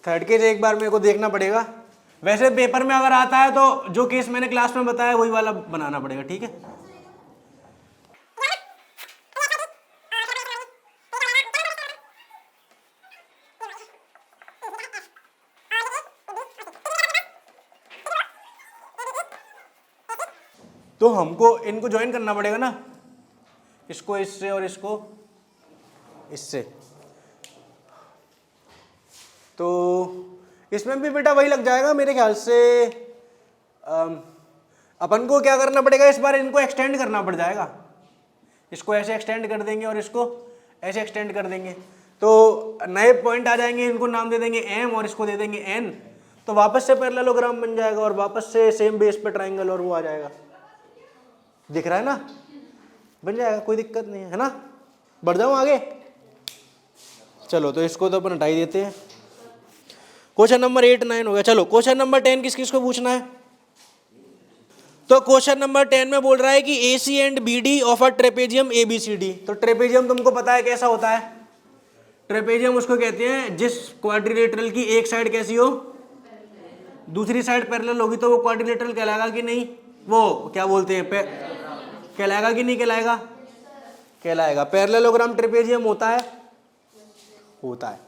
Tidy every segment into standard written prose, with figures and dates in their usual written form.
Third case एक बार मेरे को देखना पड़ेगा। वैसे पेपर में अगर आता है तो जो केस मैंने क्लास में बताया वही वाला बनाना पड़ेगा, ठीक है। तो हमको इनको ज्वाइन करना पड़ेगा ना, इसको इससे और इसको इससे। तो इसमें भी बेटा वही लग जाएगा मेरे ख्याल से। अपन को क्या करना पड़ेगा, इस बार इनको एक्सटेंड करना पड़ जाएगा। इसको ऐसे एक्सटेंड कर देंगे और इसको ऐसे एक्सटेंड कर देंगे, तो नए पॉइंट आ जाएंगे, इनको नाम दे देंगे m और इसको दे देंगे n। तो वापस से पैरेललोग्राम बन जाएगा और वापस से सेम बेस पे ट्राइंगल और वो आ जाएगा। दिख रहा है ना, बन जाएगा, कोई दिक्कत नहीं है ना। बढ़ जाऊं आगे, चलो तो इसको तो अपन हटा ही देते हैं। क्वेश्चन नंबर 8, 9 हो गया। चलो क्वेश्चन नंबर 10 किस किस को पूछना है। तो क्वेश्चन नंबर 10 में बोल रहा है कि AC and BD of a trapezium ABCD। तो ट्रेपेजियम तुमको पता है कैसा होता है। ट्रेपेजियम उसको कहते हैं जिस क्वाड्रिलेटरल की एक साइड कैसी हो, दूसरी साइड पैरेलल होगी, तो वो क्वाड्रिलेटरल कहलाएगा कि नहीं, वो क्या बोलते हैं, कहलाएगा कि नहीं कहलाएगा, कहलाएगा। पैरेललोग्राम ट्रेपेजियम होता है, होता है,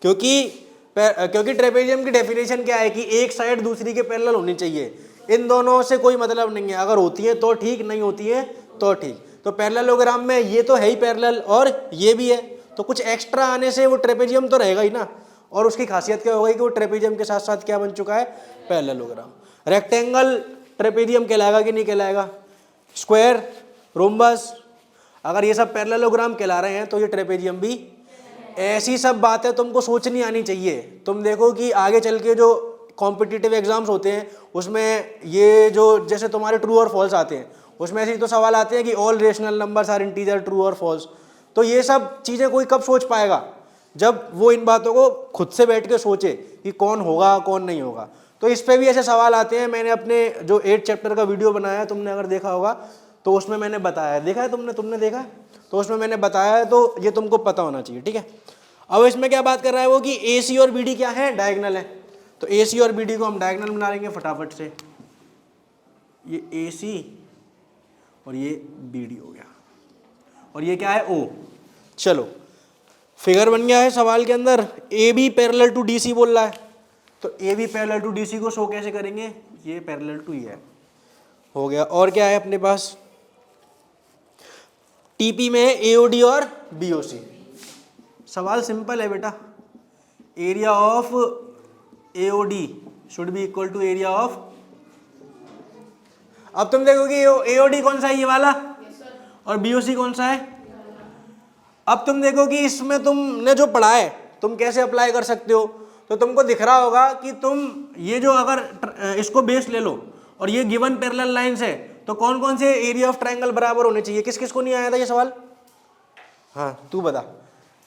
क्योंकि ट्रेपेजियम की डेफिनेशन क्या है कि एक साइड दूसरी के पैरेलल होनी चाहिए। इन दोनों से कोई मतलब नहीं है, अगर होती है तो ठीक, नहीं होती है तो ठीक। तो पैरेललोग्राम में ये तो है ही पैरेलल और ये भी है, तो कुछ एक्स्ट्रा आने से वो ट्रेपेजियम तो रहेगा ही ना। और उसकी खासियत क्या होगी कि वो ट्रेपेजियम के साथ साथ क्या बन चुका है, पैरेललोग्राम। रेक्टेंगल ट्रेपेजियम कहलाएगा कि नहीं कहलाएगा, स्क्वायर, रोम्बस, अगर ये सब पैरेललोग्राम कहला रहे हैं तो ये ट्रेपेजियम भी। ऐसी सब बातें तुमको सोचनी आनी चाहिए। तुम देखो कि आगे चल के जो कॉम्पिटिटिव एग्जाम्स होते हैं उसमें ये जो जैसे तुम्हारे ट्रू और फॉल्स आते हैं, उसमें ऐसे तो सवाल आते हैं कि all rational numbers are integer, true और फॉल्स। तो ये सब चीज़ें कोई कब सोच पाएगा, जब वो इन बातों को खुद से बैठ के सोचे कि कौन होगा कौन नहीं होगा। तो इस पे भी ऐसे सवाल आते हैं। मैंने अपने जो 8 चैप्टर का वीडियो बनाया है, तुमने अगर देखा होगा तो उसमें मैंने बताया, देखा है तुमने देखा है, तो उसमें मैंने बताया है, तो ये तुमको पता होना चाहिए, ठीक है। अब इसमें क्या बात कर रहा है वो कि AC और BD क्या है, डायगोनल है। तो AC और BD को हम डायगोनल बना लेंगे फटाफट से। ये AC और ये BD हो गया, और ये क्या है O। चलो फिगर बन गया है सवाल के अंदर। AB पैरेलल टू DC बोल रहा है, तो AB पैरेलल टू DC को शो कैसे करेंगे, ये पैरेलल टू ये है, हो गया। और क्या है अपने पास, TP में है AOD और BOC। सवाल सिंपल है बेटा, area of AOD should be equal to area of. अब तुम देखोगे AOD कौन सा है, ये वाला, और BOC कौन सा है। अब तुम देखो कि इसमें तुमने जो पढ़ा है तुम कैसे अप्लाई कर सकते हो। तो तुमको दिख रहा होगा कि तुम ये जो अगर इसको बेस ले लो और ये गिवन पैरेलल लाइंस है, तो कौन कौन से एरिया ऑफ ट्रायंगल बराबर होने चाहिए। किस किस को नहीं आया था ये सवाल, हाँ तू बता,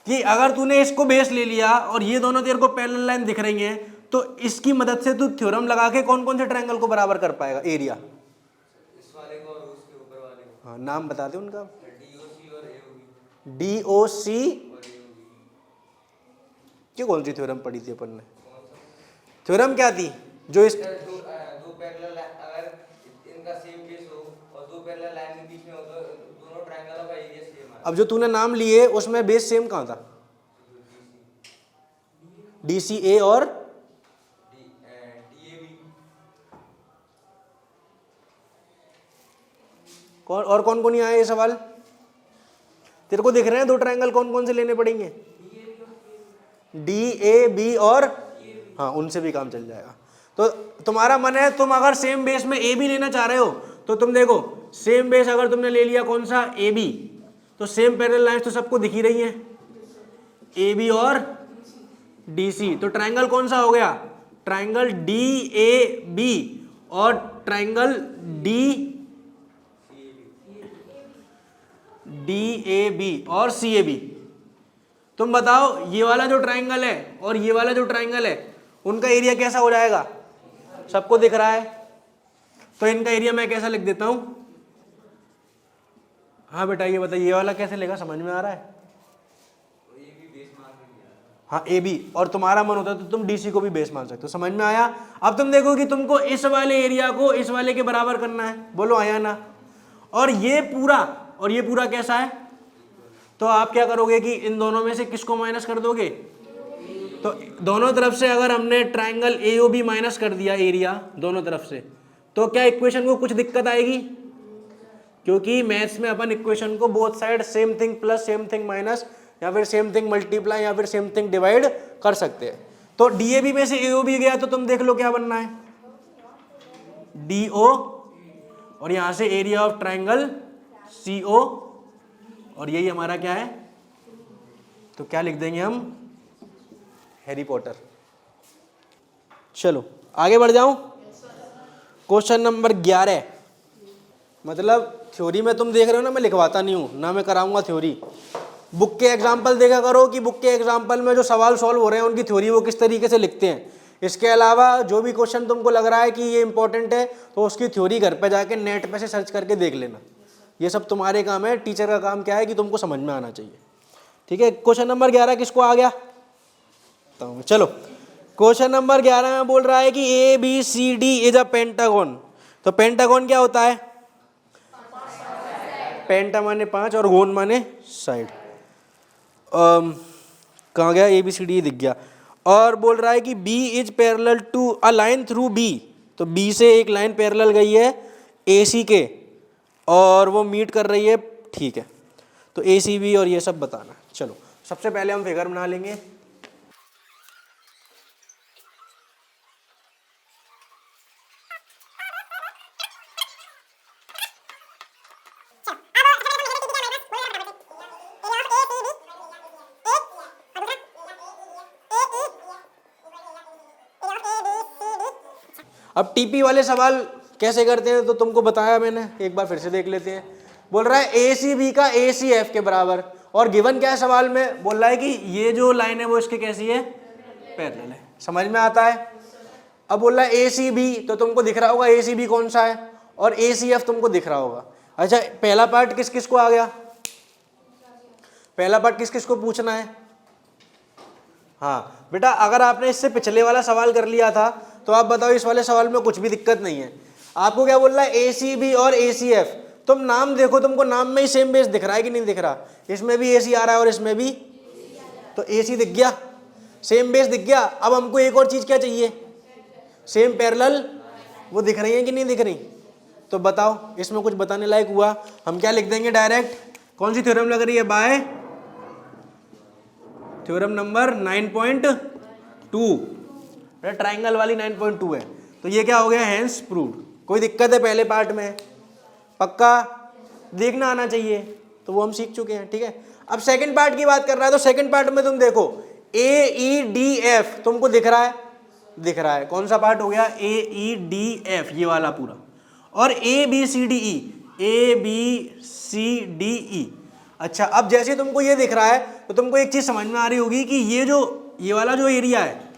कि अगर तूने इसको बेस ले लिया और ये दोनों तेरे को पैरेलल लाइन दिख रही हैं, तो इसकी मदद से तू थ्योरम लगा के कौन कौन से ट्रायंगल को बराबर कर पाएगा एरिया। इस वाले को और उसके ऊपर वाले को। हाँ नाम बता दे उनका। DOC और AOB। DOC और AOB। क्यों, कौन सी थ्योरम पढ़ी थी अपन ने, थ्योरम क्या थी जो इस दो पैरेलल, अगर इनका सेम बेस हो और दो पैरेलल लाइन के बीच में हो तो दोनों ट्रायंगलों का एरिया सेम है। अब जो तूने नाम लिए उसमें बेस सेम कहाँ था, DCA और DAB। और कौन कौन नहीं आया ये सवाल, तेरे को दिख रहे हैं दो ट्रायंगल, कौन कौन से लेने पड़ेंगे, DAB और, हाँ उनसे भी काम चल जाएगा। तो तुम्हारा मन है, तुम अगर सेम बेस में AB लेना चाह रहे हो तो तुम देखो सेम बेस अगर तुमने ले लिया कौन सा, AB, तो सेम पैरेलल लाइंस तो सबको दिख ही रही हैं, AB और DC। तो ट्रायंगल कौन सा हो गया, ट्रायंगल DAB और ट्रायंगल DAB और CAB। तुम बताओ ये वाला जो ट्रायंगल है और ये वाला जो ट्रायंगल है उनका एरिया कैसा हो जाएगा, सबको दिख रहा है, तो इनका एरिया मैं कैसा लिख देता हूं। हाँ बेटा ये बताइए, ये वाला कैसे लेगा, समझ में आ रहा है। हाँ ए बी, और तुम्हारा मन होता है तो तुम डीसी को भी बेस मान सकते हो। समझ में आया? अब तुम देखो कि तुमको इस वाले एरिया को इस वाले के बराबर करना है, बोलो आया ना। और ये पूरा कैसा है, तो आप क्या करोगे कि इन दोनों में से किसको माइनस कर दोगे, तो दोनों तरफ से अगर हमने ट्राइंगल एओबी माइनस कर दिया एरिया दोनों तरफ से, तो क्या इक्वेशन को कुछ दिक्कत आएगी? क्योंकि मैथ्स में अपन इक्वेशन को both side same thing plus same thing minus या फिर सेम थिंग मल्टीप्लाई या फिर सेम थिंग डिवाइड कर सकते हैं। तो डीएबी में से एओबी गया तो तुम देख लो क्या बनना है, डीओ, और यहां से एरिया ऑफ ट्राइंगल सीओ, और यही हमारा क्या है, तो क्या लिख देंगे हम, हैरी पॉटर। चलो आगे बढ़ जाऊं, क्वेश्चन नंबर 11। मतलब थ्योरी में तुम देख रहे हो ना, मैं लिखवाता नहीं हूं ना, मैं कराऊंगा थ्योरी। बुक के एग्जाम्पल देखा करो कि बुक के एग्जाम्पल में जो सवाल सॉल्व हो रहे हैं उनकी थ्योरी वो किस तरीके से लिखते हैं। इसके अलावा जो भी क्वेश्चन तुमको लग रहा है कि ये इंपॉर्टेंट है तो उसकी थ्योरी घर पे जाके नेट पे से सर्च करके देख लेना। ये सब तुम्हारे काम है, टीचर का काम क्या है कि तुमको समझ में आना चाहिए। ठीक है, क्वेश्चन नंबर 11 किसको आ गया? तो चलो क्वेश्चन नंबर 11 में बोल रहा है कि A B C D is a pentagon. तो पेंटागन क्या होता है? पेंटा माने 5 और गोन माने साइड। कहाँ गया? ए बी सी डी दिख गया। और बोल रहा है कि B is parallel to a line through B, तो B से एक लाइन पैरेलल गई है AC के और वो मीट कर रही है, ठीक है। तो ACB और ये सब बताना। चलो सबसे पहले हम फिगर बना लेंगे। अब टीपी वाले सवाल कैसे करते हैं तो तुमको बताया मैंने, एक बार फिर से देख लेते हैं। बोल रहा है ACB का ACF के बराबर, और गिवन क्या है सवाल में, बोल रहा है कि ये जो लाइन है वो इसके कैसी है, पैरेलल है। समझ में आता है? अब बोल रहा है ACB, तो तुमको दिख रहा होगा ACB कौन सा है, और ACF तुमको दिख रहा होगा। अच्छा पहला पार्ट किस किस को आ गया, पहला पार्ट किस किस को पूछना है? हाँ बेटा, अगर आपने इससे पिछले वाला सवाल कर लिया था तो आप बताओ इस वाले सवाल में कुछ भी दिक्कत नहीं है। आपको क्या बोल रहा है, ACB और ACF। तुम नाम देखो, तुमको नाम में ही सेम बेस दिख रहा है कि नहीं दिख रहा? इसमें भी AC आ रहा है और इसमें भी, तो AC दिख गया, सेम बेस दिख गया। अब हमको एक और चीज क्या चाहिए, सेम पैरेलल, वो दिख रही है कि नहीं दिख रही? तो बताओ इसमें कुछ बताने लायक हुआ? हम क्या लिख देंगे डायरेक्ट, कौन सी थ्योरम लग रही है, बाय थ्योरम नंबर 9.2, ट्राइंगल वाली 9.2 है। तो ये क्या हो गया, हैंस प्रूव्ड। कोई दिक्कत है पहले पार्ट में? पक्का देखना आना चाहिए, तो वो हम सीख चुके हैं। ठीक है, अब सेकंड पार्ट की बात कर रहा है, तो सेकंड पार्ट में तुम देखो AEDF तुमको दिख रहा है, दिख रहा है। कौन सा पार्ट हो गया, AEDF ये वाला पूरा, और ABCDE, ABCDE। अच्छा अब जैसे तुमको ये दिख रहा है तो तुमको एक चीज समझ में आ रही होगी कि ये वाला जो एरिया है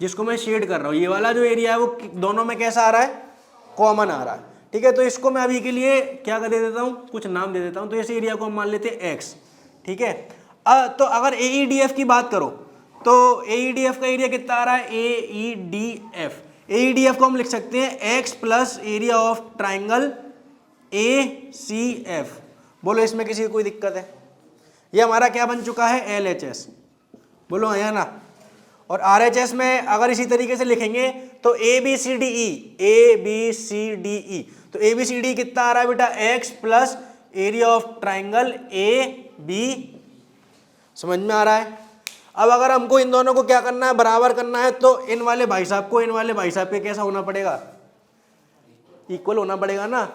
जिसको मैं शेड कर रहा हूँ, ये वाला जो एरिया है वो दोनों में कैसा आ रहा है, कॉमन आ रहा है। ठीक है, तो इसको मैं अभी के लिए क्या कर दे देता हूँ, कुछ नाम दे देता हूँ। तो इस एरिया को हम मान लेते हैं X। ठीक है, तो अगर AEDF की बात करो तो AEDF का एरिया कितना आ रहा है, AEDF को हम लिख सकते हैं X plus area of triangle ACF। बोलो इसमें किसी को कोई दिक्कत है? ये हमारा क्या बन चुका है, LHS। बोलो है ना। और RHS में अगर इसी तरीके से लिखेंगे तो ABCDE, तो ABCD कितना आ रहा है बेटा, X plus area of triangle AB। समझ में आ रहा है? अब अगर हमको इन दोनों को क्या करना है, बराबर करना है, तो इन वाले भाई साहब को इन वाले भाई साहब के कैसा होना पड़ेगा, इक्वल होना पड़ेगा ना।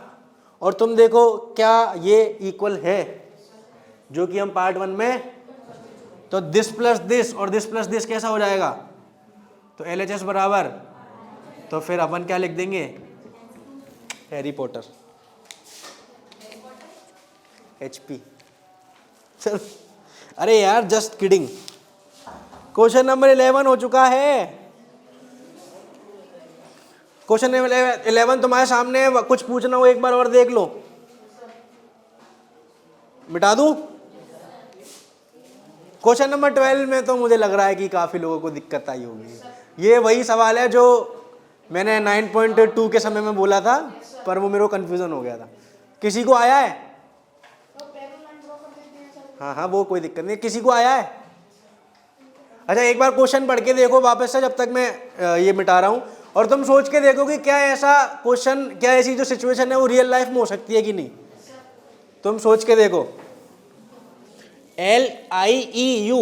और तुम देखो क्या ये इक्वल है, जो कि हम पार्ट 1 में, तो दिस प्लस दिस और दिस प्लस दिस कैसा हो जाएगा, तो LHS बराबर, तो फिर अपन क्या लिख देंगे, हैरी पॉटर, HP। चल अरे यार जस्ट किडिंग। क्वेश्चन नंबर 11 हो चुका है। क्वेश्चन नंबर 11 तुम्हारे सामने है, कुछ पूछना हो एक बार और देख लो, मिटा दूं? क्वेश्चन नंबर 12 में तो मुझे लग रहा है कि काफ़ी लोगों को दिक्कत आई होगी। ये वही सवाल है जो मैंने 9.2 के समय में बोला था, पर वो मेरे को कन्फ्यूज़न हो गया था। किसी को आया है? हाँ हाँ, वो कोई दिक्कत नहीं। किसी को आया है? अच्छा, एक बार क्वेश्चन पढ़ के देखो वापस से, जब तक मैं ये मिटा रहा हूँ, और तुम सोच के देखो कि क्या ऐसा क्वेश्चन, क्या ऐसी जो सिचुएशन है वो रियल लाइफ में हो सकती है कि नहीं। तुम सोच के देखो। LIEU,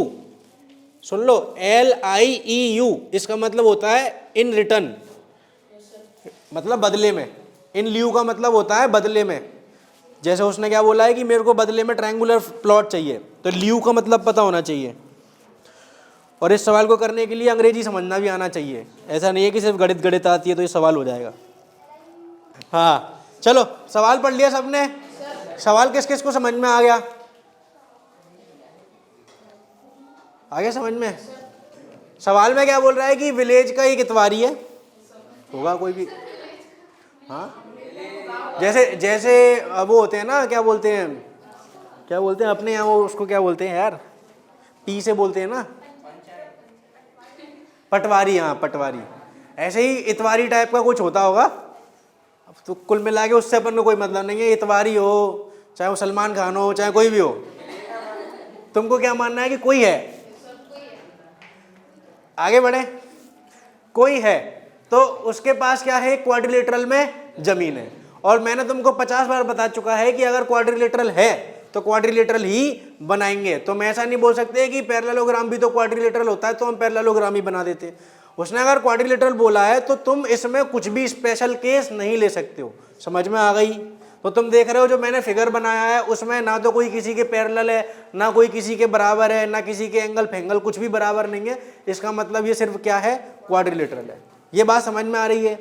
सुन लो, LIEU इसका मतलब होता है इन रिटर्न, मतलब बदले में। इन लियू का मतलब होता है बदले में। जैसे उसने क्या बोला है कि मेरे को बदले में ट्रायंगुलर प्लॉट चाहिए, तो लियू का मतलब पता होना चाहिए। और इस सवाल को करने के लिए अंग्रेजी समझना भी आना चाहिए। ऐसा नहीं है कि सिर्फ गणित आती है तो ये सवाल हो जाएगा। हाँ चलो, सवाल पढ़ लिया सबने? सवाल किस किस को समझ में आ गया? आगे समझ में? सवाल में क्या बोल रहा है कि विलेज का एक इतवारी है, होगा कोई भी। हाँ, जैसे वो होते हैं ना, क्या बोलते हैं अपने यहाँ, वो उसको क्या बोलते हैं यार, पी से बोलते हैं ना, पटवारी। हाँ पटवारी। ऐसे ही इतवारी टाइप का कुछ होता होगा। अब तो कुल मिला के उससे अपन को कोई मतलब नहीं है। इतवारी हो, चाहे वो सलमान खान हो, चाहे कोई भी हो, तुमको क्या मानना है कि कोई है? आगे बढ़े। कोई है तो उसके पास क्या है? क्वाड्रिलेटरल में जमीन है। और मैंने तुमको 50 बार बता चुका है कि अगर क्वाड्रिलेटरल है तो क्वाड्रिलेटरल ही बनाएंगे। तो मैं ऐसा नहीं बोल सकते कि पैरेललोग्राम भी तो क्वाड्रिलेटरल होता है तो हम पैरेललोग्राम ही बना देते। उसने अगर क्वाड्रिलेटरल बोला है तो तुम इसमें कुछ भी स्पेशल केस नहीं ले सकते हो। समझ में आ गई? तो तुम देख रहे हो जो मैंने फिगर बनाया है उसमें ना तो कोई किसी के पैरेलल है, ना कोई किसी के बराबर है, ना किसी के एंगल फेंगल कुछ भी बराबर नहीं है। इसका मतलब ये सिर्फ क्या है? क्वाड्रिलेटरल है। ये बात समझ में आ रही है?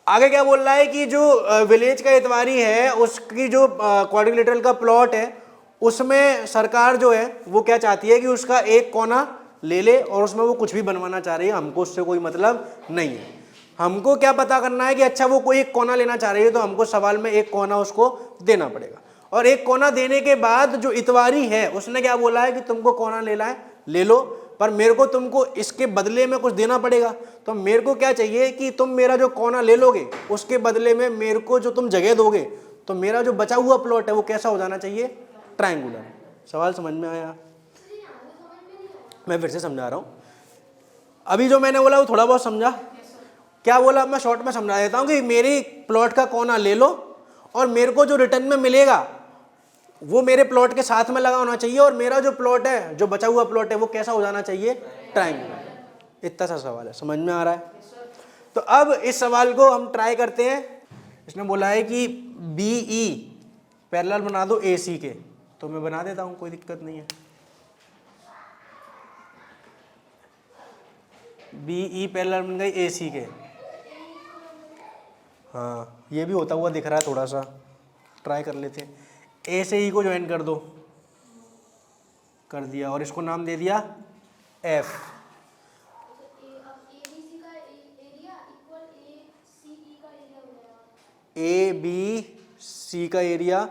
आगे क्या बोल रहा है कि जो विलेज का इतवारी है उसकी जो क्वाड्रिलेटरल का प्लॉट है उसमें सरकार जो है वो क्या चाहती है कि उसका एक कोना ले ले और उसमें वो कुछ भी बनवाना चाह रही है। हमको उससे कोई मतलब नहीं है। हमको क्या पता करना है कि अच्छा वो कोई एक कोना लेना चाह रही है तो हमको सवाल में एक कोना उसको देना पड़ेगा। और एक कोना देने के बाद जो इतवारी है उसने क्या बोला है कि तुमको कोना लेना है ले लो, पर मेरे को तुमको इसके बदले में कुछ देना पड़ेगा। तो मेरे को क्या चाहिए कि तुम मेरा जो कोना ले लोगे उसके बदले में मेरे को जो तुम जगह दोगे तो मेरा जो बचा हुआ प्लॉट है वो कैसा हो जाना चाहिए? ट्रायंगुलर। सवाल समझ में आया? मैं फिर से समझा रहा हूँ। अभी जो मैंने बोला वो थोड़ा बहुत समझा? क्या बोला? मैं शॉर्ट में समझा देता हूँ कि मेरी प्लॉट का कोना ले लो और मेरे को जो रिटर्न में मिलेगा वो मेरे प्लॉट के साथ में लगा होना चाहिए और मेरा जो प्लॉट है, जो बचा हुआ प्लॉट है, वो कैसा हो जाना चाहिए? ट्रायंगुलर। इतना सा सवाल है, समझ में आ रहा है? तो अब इस सवाल को हम ट्राई करते हैं। इसने बोला है कि BE पैरेलल बना दो AC के, तो मैं बना देता हूँ, कोई दिक्कत नहीं है। BE पैरेलल बन गई AC के। हाँ, ये भी होता हुआ दिख रहा है, थोड़ा सा ट्राई कर लेते हैं। A से E को ज्वाइन कर दो, कर दिया और इसको नाम दे दिया F। ABC का एरिया,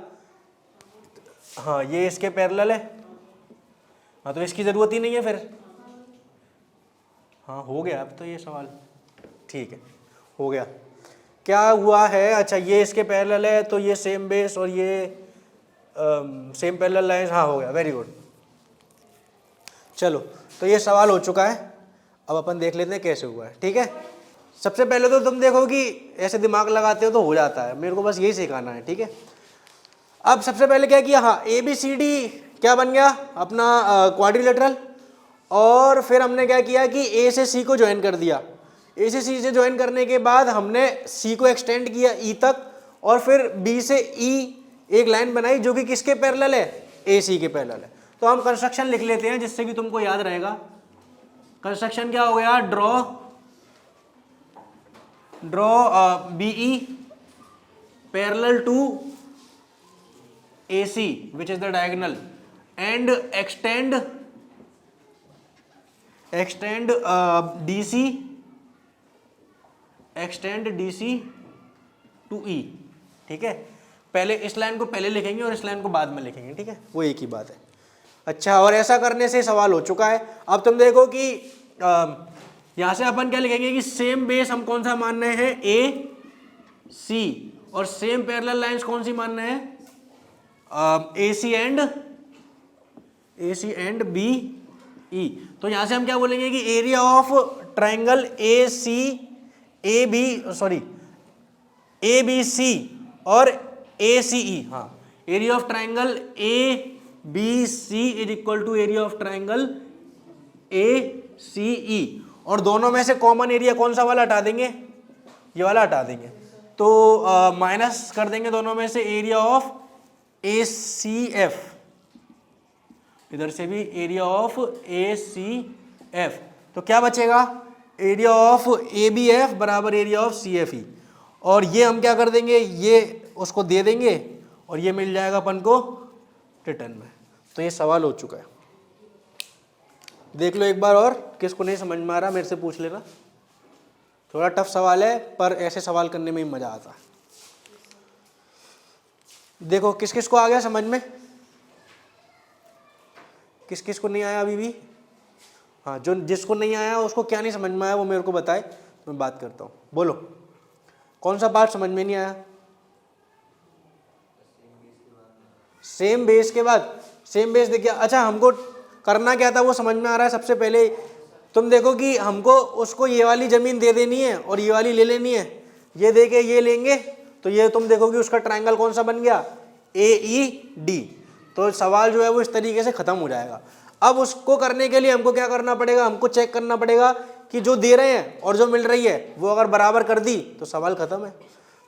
हाँ ये इसके पैरेलल है। हाँ तो इसकी ज़रूरत ही नहीं है फिर। हाँ हो गया अब तो ये सवाल, ठीक है हो गया। क्या हुआ है? अच्छा ये इसके पैरेलल है तो ये सेम बेस और ये सेम पैरेलल लाइंस। हाँ हो गया, वेरी गुड। चलो तो ये सवाल हो चुका है। अब अपन देख लेते हैं कैसे हुआ है, ठीक है। सबसे पहले तो तुम देखो कि ऐसे दिमाग लगाते हो तो हो जाता है, मेरे को बस यही सिखाना है, ठीक है। अब सबसे पहले क्या किया? हाँ ABCD क्या बन गया? अपना क्वाड्रिलेटरल। और फिर हमने क्या किया कि A से C को ज्वाइन कर दिया। A से C से ज्वाइन करने के बाद हमने C को एक्सटेंड किया E तक और फिर B से E एक लाइन बनाई जो कि किसके पैरेलल है? AC के पैरेलल है। तो हम कंस्ट्रक्शन लिख लेते हैं जिससे कि तुमको याद रहेगा। कंस्ट्रक्शन क्या हो गया? Draw BE parallel to AC which is the diagonal and extend DC to E, ठीक है। पहले इस लाइन को पहले लिखेंगे और इस लाइन को बाद में लिखेंगे, ठीक है, वो एक ही बात है। अच्छा, और ऐसा करने से सवाल हो चुका है। अब तुम देखो कि यहाँ से अपन क्या लिखेंगे कि सेम बेस हम कौन सा मान रहे हैं, ए सी, और सेम पैरेलल लाइंस कौन सी मान रहे हैं, ए सी एंड बी ई। तो यहां से हम क्या बोलेंगे कि area of triangle A B C और ए सी ई, हाँ, area of triangle A B C is equal to area of triangle A C E, और दोनों में से कॉमन एरिया कौन सा वाला हटा देंगे, ये वाला हटा देंगे, तो माइनस कर देंगे दोनों में से area of A C F, इधर से भी area of A C F, तो क्या बचेगा, area of A B F बराबर area of C F E, और ये हम क्या कर देंगे, ये उसको दे देंगे और ये मिल जाएगा अपन को रिटर्न में। तो ये सवाल हो चुका है, देख लो एक बार, और किसको नहीं समझ में आ रहा मेरे से पूछ लेना, थोड़ा टफ सवाल है पर ऐसे सवाल करने में ही मजा आता है। देखो किस किस को आ गया समझ में, किस किस को नहीं आया अभी भी, हाँ, जो जिसको नहीं आया उसको क्या नहीं समझ में आया वो मेरे को बताए, मैं बात करता हूँ। बोलो कौन सा पार्ट समझ में नहीं आया, सेम बेस के बाद, सेम बेस देखिए, अच्छा हमको करना क्या था वो समझ में आ रहा है। सबसे पहले तुम देखो कि हमको उसको ये वाली जमीन दे देनी है और ये वाली ले लेनी है, ये दे के ये लेंगे, तो ये तुम देखो कि उसका ट्रायंगल कौन सा बन गया, ए ई डी, तो सवाल जो है वो इस तरीके से खत्म हो जाएगा। अब उसको करने के लिए हमको क्या करना पड़ेगा, हमको चेक करना पड़ेगा कि जो दे रहे हैं और जो मिल रही है वो अगर बराबर कर दी तो सवाल खत्म है।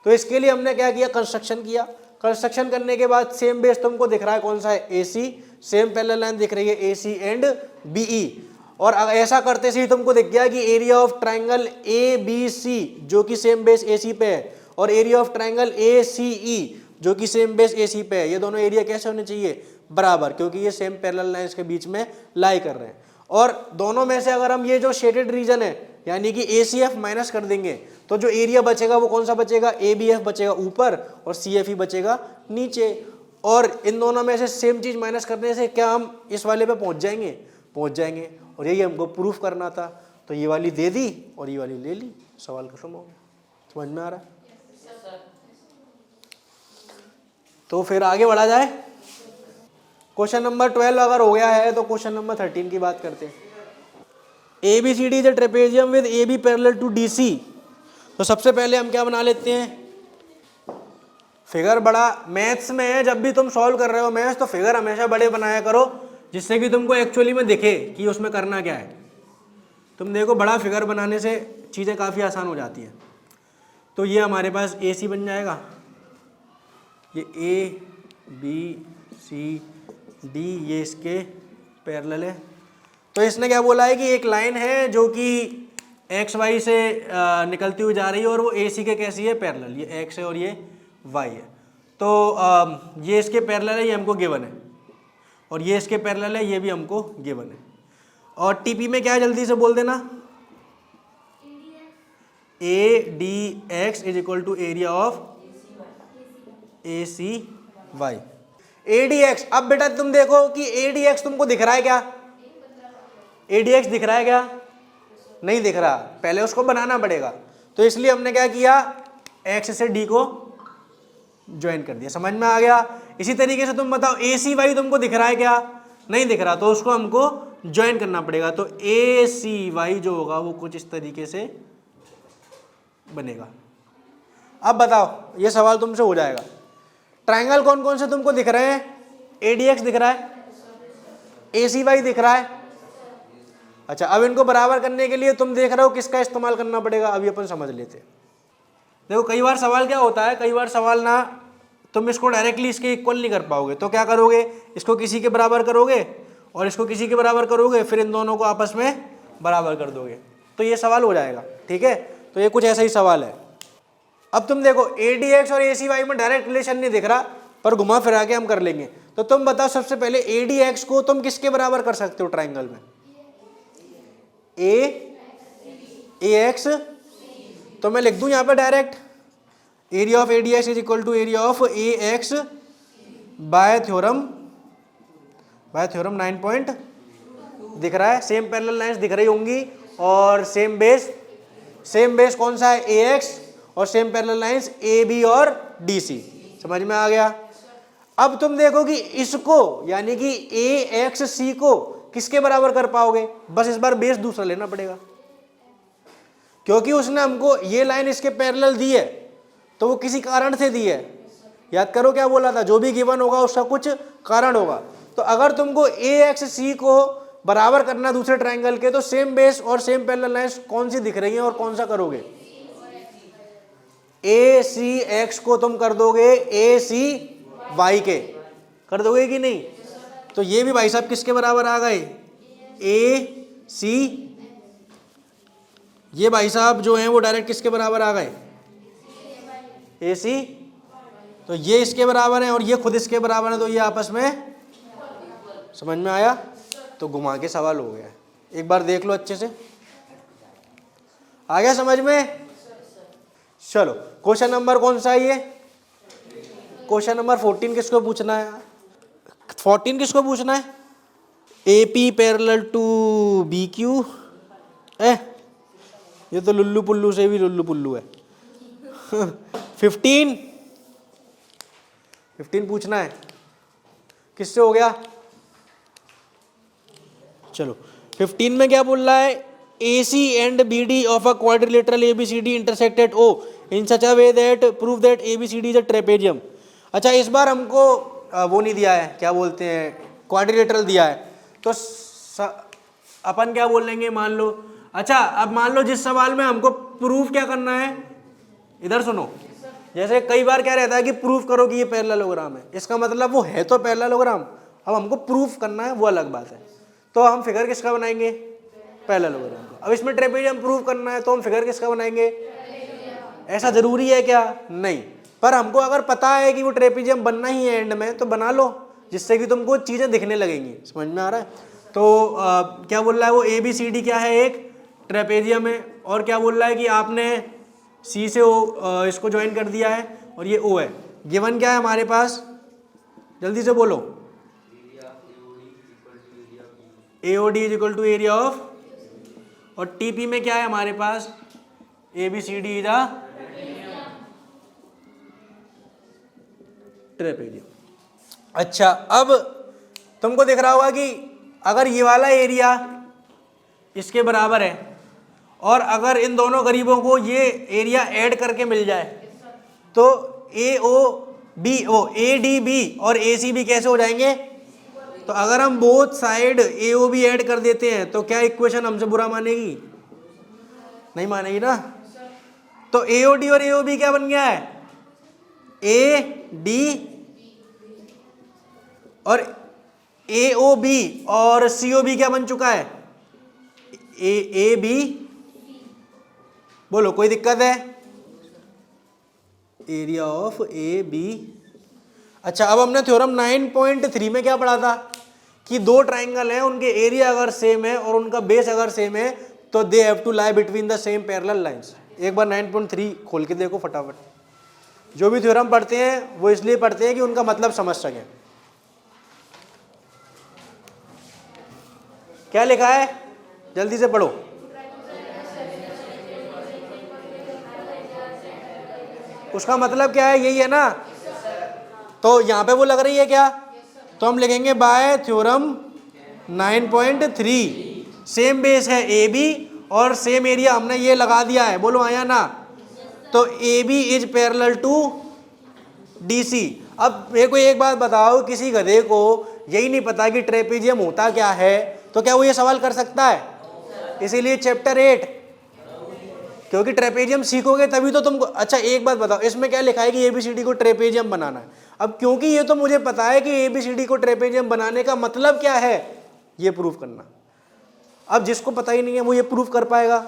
तो इसके लिए हमने क्या किया, कंस्ट्रक्शन किया। कंस्ट्रक्शन करने के बाद सेम बेस तुमको दिख रहा है कौन सा है, A C, same parallel line दिख रही है A C and B E, और ऐसा करते से ही तुमको दिख गया कि area of triangle A B C जो कि सेम बेस ए सी पे है, और area of triangle A C E जो कि सेम बेस ए सी पे है, ये दोनों एरिया कैसे होने चाहिए, बराबर, क्योंकि ये सेम पैरेलल लाइंस के बीच में लाई कर रहे हैं। और दोनों में से अगर हम ये जो शेडेड रीजन है यानी कि ए सी एफ माइनस कर देंगे तो जो एरिया बचेगा वो कौन सा बचेगा, ए बी एफ बचेगा ऊपर और सी एफ ई बचेगा नीचे। और इन दोनों में से सेम चीज माइनस करने से क्या हम इस वाले पे पहुंच जाएंगे, और यही हमको प्रूफ करना था। तो ये वाली दे दी और ये वाली ले ली, सवाल खत्म हो गया। समझ में आ रहा है? तो फिर आगे बढ़ा जाए। क्वेश्चन नंबर 12 अगर हो गया है तो क्वेश्चन नंबर 13 की बात करते हैं। A B C D is a trapezium with A B parallel to D C. तो सबसे पहले हम क्या बना लेते हैं, फिगर बड़ा। मैथ्स में जब भी तुम सॉल्व कर रहे हो मैथ्स, तो फिगर हमेशा बड़े बनाया करो जिससे कि तुमको एक्चुअली में दिखे कि उसमें करना क्या है। तुम देखो बड़ा फिगर बनाने से चीज़ें काफ़ी आसान हो जाती हैं। तो ये हमारे पास ए सी बन जाएगा, ये ए बी सी डी ये इसके पैरेलल है। तो इसने क्या बोला है कि एक लाइन है जो कि एक्स वाई से निकलती हुई जा रही है और वो ए सी के कैसी है, पैरेलल, ये एक्स है और ये वाई है। तो ये इसके पैरेलल है, ये हमको गिवन है, और ये इसके पैरेलल है, ये भी हमको गिवन है। और टीपी में क्या है जल्दी से बोल देना, A D X is equal to area of A C Y, A D X. अब बेटा तुम देखो कि ए डी एक्स तुमको दिख रहा है क्या, ए डी एक्स दिख रहा है क्या, नहीं दिख रहा, पहले उसको बनाना पड़ेगा। तो इसलिए हमने क्या किया, एक्स से डी को ज्वाइन कर दिया। समझ में आ गया? इसी तरीके से तुम बताओ ए सी वाई तुमको दिख रहा है क्या, नहीं दिख रहा, तो उसको हमको ज्वाइन करना पड़ेगा। तो ए सी वाई जो होगा वो कुछ इस तरीके से बनेगा। अब बताओ, ये सवाल तुमसे हो जाएगा, ट्राइंगल कौन कौन से तुमको दिख रहे हैं, ए डी एक्स दिख रहा है, ए सी वाई दिख रहा है। अच्छा, अब इनको बराबर करने के लिए तुम देख रहे हो किसका इस्तेमाल करना पड़ेगा, अभी अपन समझ लेते हैं। देखो कई बार सवाल क्या होता है, कई बार सवाल ना तुम इसको डायरेक्टली इसके इक्वल नहीं कर पाओगे, तो क्या करोगे, इसको किसी के बराबर करोगे और इसको किसी के बराबर करोगे, फिर इन दोनों को आपस में बराबर कर दोगे, तो ये सवाल हो जाएगा। ठीक है, तो ये कुछ ऐसा ही सवाल है। अब तुम देखो ए डी एक्स और ए सी वाई में डायरेक्ट रिलेशन नहीं दिख रहा, पर घुमा फिरा के हम कर लेंगे। तो तुम बताओ सबसे पहले ए डी एक्स को तुम किसके बराबर कर सकते हो ट्राइंगल में, ए एक्स। तो मैं लिख दूं यहां पे direct, area of A D X is equal to area of A X by theorem भाई थ्योरम 9 पॉइंट दिख रहा है, सेम पैरेलल लाइंस दिख रही होंगी और सेम बेस कौन सा है, ए एक्स, और same parallel lines A B और डी सी। समझ में आ गया। अब तुम देखो कि इसको यानी कि ए एक्स सी को किसके बराबर कर पाओगे, बस इस बार बेस दूसरा लेना पड़ेगा, क्योंकि उसने हमको ये लाइन इसके पैरेलल दी है तो वो किसी कारण से दी है। याद करो क्या बोला था, जो भी गिवन होगा उसका कुछ कारण होगा। तो अगर तुमको ए एक्स सी को बराबर करना दूसरे ट्रायंगल के, तो सेम बेस और सेम पैरेलल लाइंस कौन सी दिख रही हैं और कौन सा करोगे, ए सी एक्स को तुम कर दोगे ए सी वाई के, कर दोगे कि नहीं। तो ये भी भाई साहब किसके बराबर आ गए, ए सी, ये भाई साहब जो हैं वो डायरेक्ट किसके बराबर आ गए, ए सी। तो ये इसके बराबर है और ये खुद इसके बराबर है, तो ये आपस में, समझ में आया। तो घुमा के सवाल हो गया, एक बार देख लो अच्छे से, आ गया समझ में। चलो क्वेश्चन नंबर कौन सा है ये, क्वेश्चन नंबर 14 किसको पूछना है, 14 किसको पूछना है, A P parallel to B Q. ये तो लुल्लू पुल्लू से भी लुल्लू पुल्लू है। 15 पूछना है, किससे हो गया। चलो 15 में क्या बोल रहा है, A C and B D of a quadrilateral A B C D intersect at O in such a way that prove that A B C D is a trapezium. अच्छा इस बार हमको वो नहीं दिया है, क्या बोलते हैं, क्वाड्रिलेटरल दिया है, तो अपन क्या बोल लेंगे, मान लो। अच्छा अब मान लो जिस सवाल में हमको प्रूफ क्या करना है, इधर सुनो, जैसे कई बार क्या रहता है कि प्रूफ करो कि ये पैरेललोग्राम है, इसका मतलब वो है तो पैरेललोग्राम, अब हमको प्रूफ करना है, वो अलग बात है। तो हम फिगर किसका बनाएंगे, पैरेललोग्राम का। अब इसमें ट्रेपेजियम प्रूव करना है तो हम फिगर किसका बनाएंगे, ऐसा जरूरी है क्या, नहीं, पर हमको अगर पता है कि वो ट्रेपेजियम बनना ही है एंड में, तो बना लो, जिससे कि तुमको चीजें दिखने लगेंगी। समझ में आ रहा है। तो क्या बोल रहा है वो, ए बी सी डी क्या है, एक ट्रेपेजियम है, और क्या बोल रहा है कि आपने सी से ओ इसको ज्वाइन कर दिया है और ये ओ है। गिवन क्या है हमारे पास, जल्दी से बोलो, AOD is equal to area of, और TP में क्या है हमारे पास, ABCD इज अ ट्रेपेजियम। अच्छा अब तुमको दिख रहा होगा कि अगर ये वाला एरिया इसके बराबर है और अगर इन दोनों गरीबों को ये एरिया ऐड करके मिल जाए तो ADB और ACB कैसे हो जाएंगे। तो अगर हम बोथ साइड AOB ऐड कर देते हैं तो क्या इक्वेशन हमसे बुरा मानेगी, नहीं मानेगी ना। तो AOD और AOB क्या बन गया है, AD और AOB और COB क्या बन चुका है, AB। बोलो कोई दिक्कत है, एरिया ऑफ AB। अच्छा अब हमने थ्योरम 9.3 में क्या पढ़ा था कि दो ट्राइंगल हैं, उनके एरिया अगर सेम है और उनका बेस अगर सेम है तो they have to lie between the same parallel lines. एक बार 9.3 खोल के देखो फटाफट। जो भी थ्योरम पढ़ते हैं वो इसलिए पढ़ते हैं कि उनका मतलब समझ सकें। क्या लिखा है, जल्दी से पढ़ो। उसका मतलब क्या है, यही है ना। तो यहां पे वो लग रही है क्या, तो हम लिखेंगे बाय थ्योरम 9.3 सेम बेस है AB और सेम एरिया हमने ये लगा दिया है, बोलो आया ना। तो AB is parallel to DC। अब मेरे को एक बात बताओ, किसी गधे को यही नहीं पता कि ट्रेपेजियम होता क्या है, तो क्या वो ये सवाल कर सकता है। इसीलिए चैप्टर 8, क्योंकि ट्रेपेजियम सीखोगे तभी तो तुमको। अच्छा एक बात बताओ, इसमें क्या लिखा है कि ABCD को ट्रेपेजियम बनाना है। अब क्योंकि ये तो मुझे पता है कि ABCD को ट्रेपेजियम बनाने का मतलब क्या है, ये प्रूफ करना। अब जिसको पता ही नहीं है वो ये प्रूफ कर पाएगा,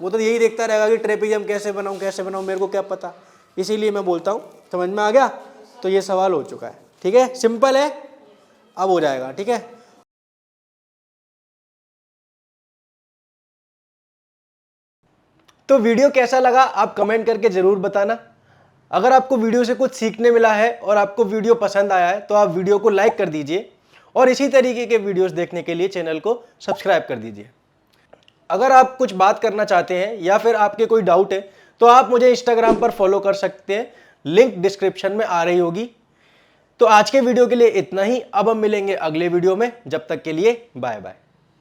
वो तो यही देखता रहेगा कि ट्रेपेजियम कैसे बनाऊं कैसे बनाऊं, मेरे को क्या पता। इसीलिए मैं बोलता हूं, समझ में आ गया। तो ये सवाल हो चुका है, ठीक है, सिंपल है, अब हो जाएगा, ठीक है। तो वीडियो कैसा लगा आप कमेंट करके जरूर बताना। अगर आपको वीडियो से कुछ सीखने मिला है और आपको वीडियो पसंद आया है तो आप वीडियो को लाइक कर दीजिए और इसी तरीके के वीडियोस देखने के लिए चैनल को सब्सक्राइब कर दीजिए। अगर आप कुछ बात करना चाहते हैं या फिर आपके कोई डाउट है तो आप मुझे इंस्टाग्राम पर फॉलो कर सकते हैं, लिंक डिस्क्रिप्शन में आ रही होगी। तो आज के वीडियो के लिए इतना ही, अब हम मिलेंगे अगले वीडियो में, जब तक के लिए बाय बाय।